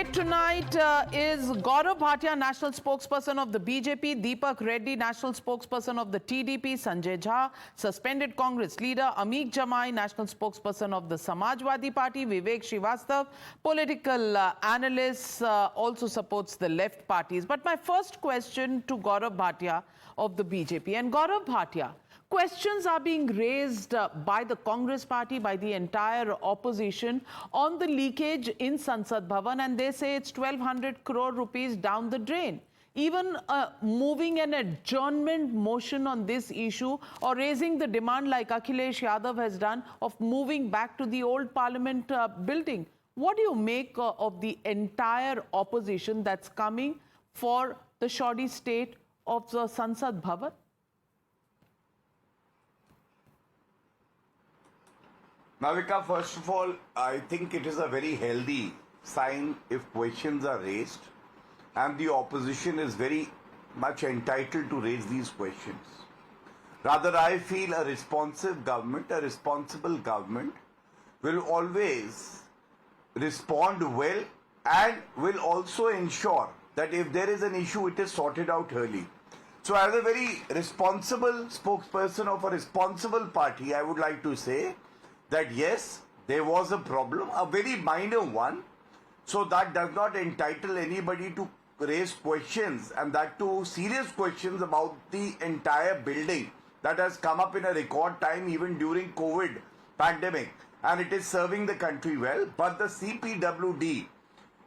Debate tonight is Gaurav Bhatia, national spokesperson of the BJP, Deepak Reddy, national spokesperson of the TDP, Sanjay Jha, suspended Congress leader, Amit Jamai, national spokesperson of the Samajwadi Party, Vivek Srivastava, political analyst, also supports the left parties. But my first question to Gaurav Bhatia of the BJP. And Gaurav Bhatia, questions are being raised by the Congress party, by the entire opposition on the leakage in Sansad Bhavan, and they say it's 1,200 crore rupees down the drain. Even moving an adjournment motion on this issue or raising the demand like Akhilesh Yadav has done of moving back to the old parliament building. What do you make of the entire opposition that's coming for the shoddy state of the Sansad Bhavan? Navika, first of all, I think it is a very healthy sign if questions are raised, and the opposition is very much entitled to raise these questions. Rather, I feel a responsive government, a responsible government will always respond well and will also ensure that if there is an issue, it is sorted out early. So as a very responsible spokesperson of a responsible party, I would like to say that yes, there was a problem, a very minor one, so that does not entitle anybody to raise questions, and that too serious questions about the entire building that has come up in a record time even during COVID pandemic, and it is serving the country well. But the CPWD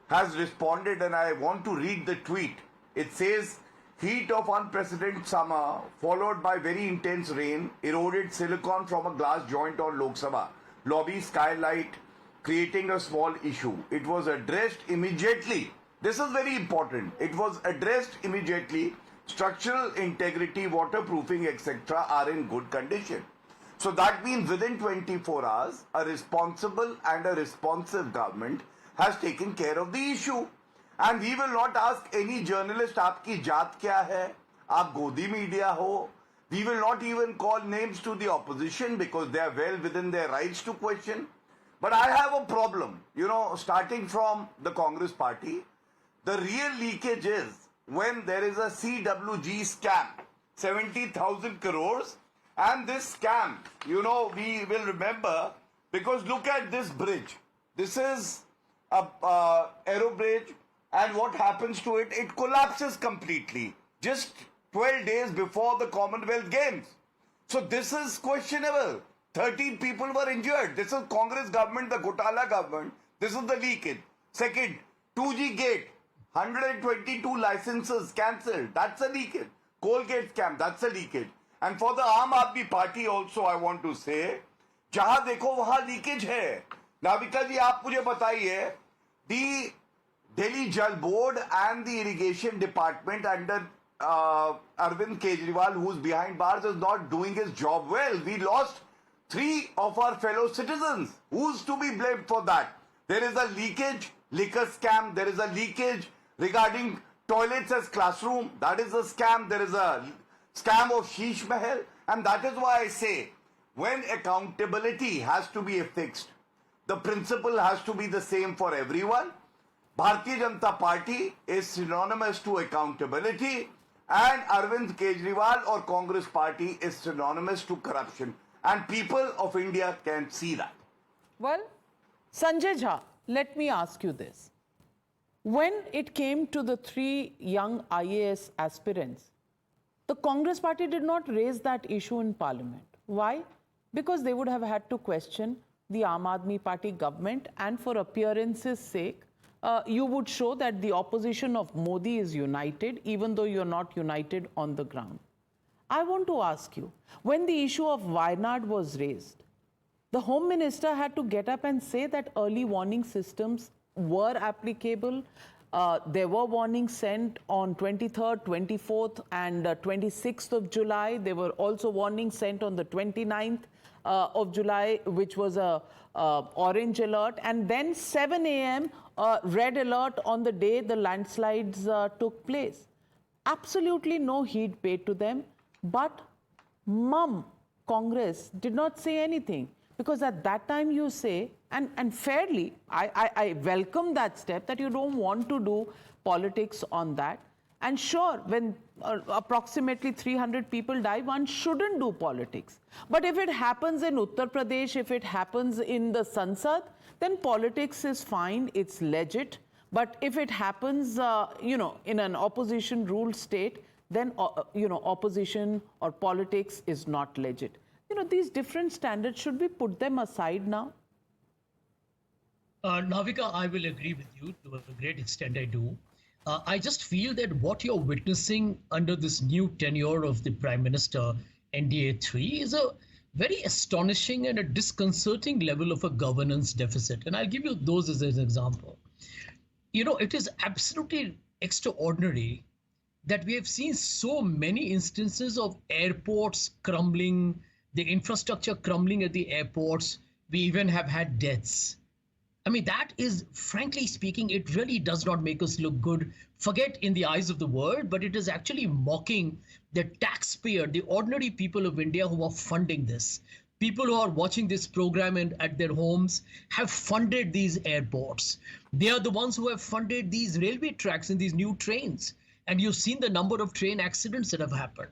has responded, and I want to read the tweet. It says, heat of unprecedented summer followed by very intense rain eroded silicon from a glass joint on Lok Sabha lobby skylight, creating a small issue. It was addressed immediately. This is very important. It was addressed immediately. Structural integrity, waterproofing, etc. are in good condition. So that means within 24 hours, a responsible and a responsive government has taken care of the issue. And we will not ask any journalist, aapki jaat kya hai? Aap Godi media ho? We will not even call names to the opposition because they are well within their rights to question. But I have a problem, starting from the Congress party. The real leakage is when there is a CWG scam, 70,000 crores. And this scam, we will remember, because look at this bridge. This is a aero bridge. And what happens to it? It collapses completely. Just 12 days before the Commonwealth Games. So this is questionable. 13 people were injured. This is Congress government, the Ghotala government. This is the leakage. Second, 2G gate, 122 licenses cancelled. That's a leakage. Colgate scam, that's a leakage. And for the Aam Aadmi Party also, I want to say, जहां देखो वहां leakage है. नाविका जी, आप मुझे बताइए, the Delhi Jal Board and the Irrigation Department under Arvind Kejriwal, who's behind bars, is not doing his job well. We lost 3 of our fellow citizens. Who's to be blamed for that? There is a leakage, liquor scam. There is a leakage regarding toilets as classroom. That is a scam. There is a scam of Sheesh Mahal. And that is why I say, when accountability has to be fixed, the principle has to be the same for everyone. Bharatiya Janata Party is synonymous to accountability, and Arvind Kejriwal or Congress Party is synonymous to corruption. And people of India can see that. Well, Sanjay Jha, let me ask you this. When it came to the 3 young IAS aspirants, the Congress Party did not raise that issue in Parliament. Why? Because they would have had to question the Aam Aadmi Party government, and for appearance's sake, you would show that the opposition of Modi is united, even though you're not united on the ground. I want to ask you, when the issue of Wayanad was raised, the Home Minister had to get up and say that early warning systems were applicable. There were warnings sent on 23rd, 24th and 26th of July. There were also warnings sent on the 29th of July, which was a orange alert. And then 7 a.m., red alert on the day the landslides took place. Absolutely no heed paid to them. But Congress did not say anything. Because at that time you say and fairly, I welcome that step that you don't want to do politics on that. And sure, when approximately 300 people die, one shouldn't do politics. But if it happens in Uttar Pradesh, if it happens in the Sansad, then politics is fine, it's legit. But if it happens, in an opposition-ruled state, then, opposition or politics is not legit. These different standards, should we put them aside now? Navika, I will agree with you to a great extent. I do. I just feel that what you're witnessing under this new tenure of the Prime Minister, NDA 3, is a very astonishing and a disconcerting level of a governance deficit. And I'll give you those as an example. It is absolutely extraordinary that we have seen so many instances of airports crumbling, the infrastructure crumbling at the airports. We even have had deaths. I mean, that is, frankly speaking, it really does not make us look good. Forget in the eyes of the world, but it is actually mocking the taxpayer, the ordinary people of India who are funding this. People who are watching this program and at their homes have funded these airports. They are the ones who have funded these railway tracks and these new trains. And you've seen the number of train accidents that have happened.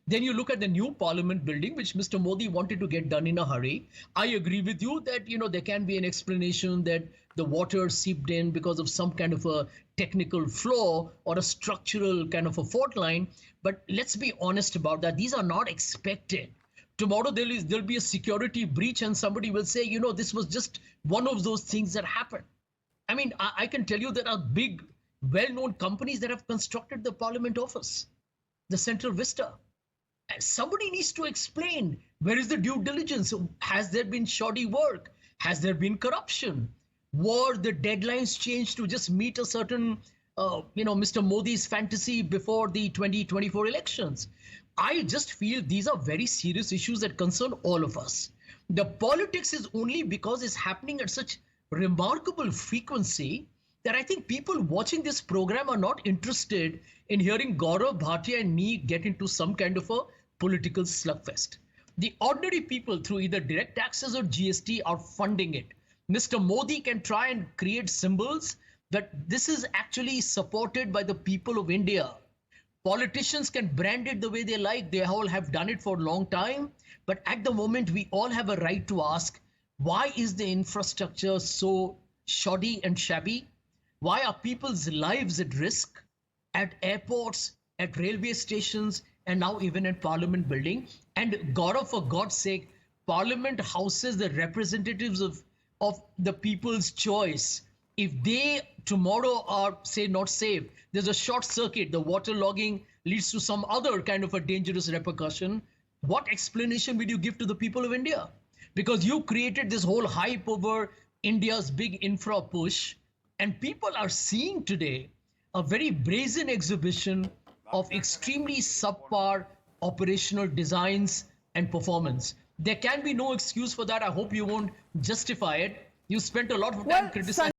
Then you look at the new parliament building, which Mr. Modi wanted to get done in a hurry. I agree with you that, there can be an explanation that the water seeped in because of some kind of a technical flaw or a structural kind of a fault line. But let's be honest about that. These are not expected. Tomorrow there'll be a security breach and somebody will say, this was just one of those things that happened. I mean, I can tell you there are big, well-known companies that have constructed the parliament office, the Central Vista. And somebody needs to explain, where is the due diligence? Has there been shoddy work? Has there been corruption? Were the deadlines changed to just meet a certain, Mr. Modi's fantasy before the 2024 elections? I just feel these are very serious issues that concern all of us. The politics is only because it's happening at such remarkable frequency that I think people watching this program are not interested in hearing Gaurav Bhatia and me get into some kind of a political slugfest. The ordinary people, through either direct taxes or GST, are funding it. Mr. Modi can try and create symbols that this is actually supported by the people of India. Politicians can brand it the way they like. They all have done it for a long time. But at the moment, we all have a right to ask, why is the infrastructure so shoddy and shabby? Why are people's lives at risk at airports, at railway stations, and now even at Parliament building? And Gaurav, for God's sake, Parliament houses the representatives of the people's choice. If they tomorrow are, say, not safe, there's a short circuit, the water logging leads to some other kind of a dangerous repercussion, what explanation will you give to the people of India? Because you created this whole hype over India's big infra push, and people are seeing today a very brazen exhibition of extremely subpar operational designs and performance. There can be no excuse for that. I hope you won't justify it. You spent a lot of time criticizing.